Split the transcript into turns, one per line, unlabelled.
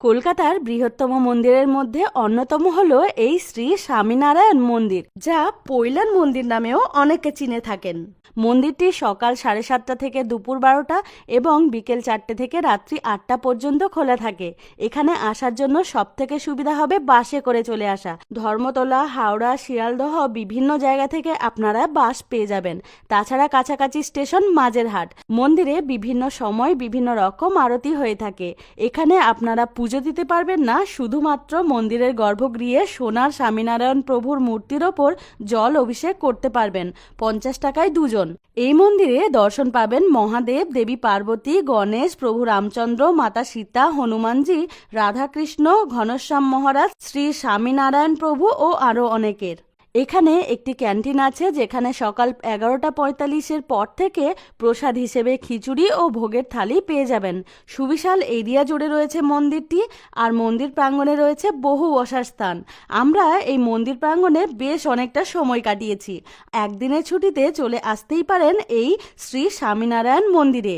কলকাতার বৃহত্তম মন্দিরের মধ্যে অন্যতম হলো এই শ্রী স্বামীনারায়ণ মন্দির, যা পৈলান মন্দির নামেও অনেকে চিনে থাকেন। মন্দিরটি সকাল 7:30 থেকে দুপুর 12টা এবং বিকেল 4টে থেকে রাত্রি 8টা পর্যন্ত খোলা থাকে। এখানে আসার জন্য সব থেকে সুবিধা হবে বাসে করে চলে আসা। ধর্মতলা, হাওড়া, শিয়ালদহ বিভিন্ন জায়গা থেকে আপনারা বাস পেয়ে যাবেন। তাছাড়া কাছাকাছি স্টেশন মাঝেরহাট। মন্দিরে বিভিন্ন সময় বিভিন্ন রকম আরতি হয়ে থাকে। এখানে আপনারা পুজো দিতে পারবেন না, শুধুমাত্র মন্দিরের গর্ভগৃহে সোনার স্বামীনারায়ণ প্রভুর মূর্তির ওপর জল অভিষেক করতে পারবেন। 50 টাকায় দুজন। এই মন্দিরে দর্শন পাবেন মহাদেব, দেবী পার্বতী, গণেশ, প্রভু রামচন্দ্র, মাতা সীতা, হনুমানজি, রাধাকৃষ্ণ, ঘনশ্যাম মহারাজ, শ্রী স্বামীনারায়ণ প্রভু ও আরও অনেকের। এখানে একটি ক্যান্টিন আছে, যেখানে সকাল 11:45-এর পর থেকে প্রসাদ হিসেবে খিচুড়ি ও ভোগের থালি পেয়ে যাবেন। সুবিশাল এরিয়া জুড়ে রয়েছে মন্দিরটি, আর মন্দির প্রাঙ্গণে রয়েছে বহু বসার স্থান। আমরা এই মন্দির প্রাঙ্গণে বেশ অনেকটা সময় কাটিয়েছি। একদিনের ছুটিতে চলে আসতেই পারেন এই শ্রী স্বামীনারায়ণ মন্দিরে।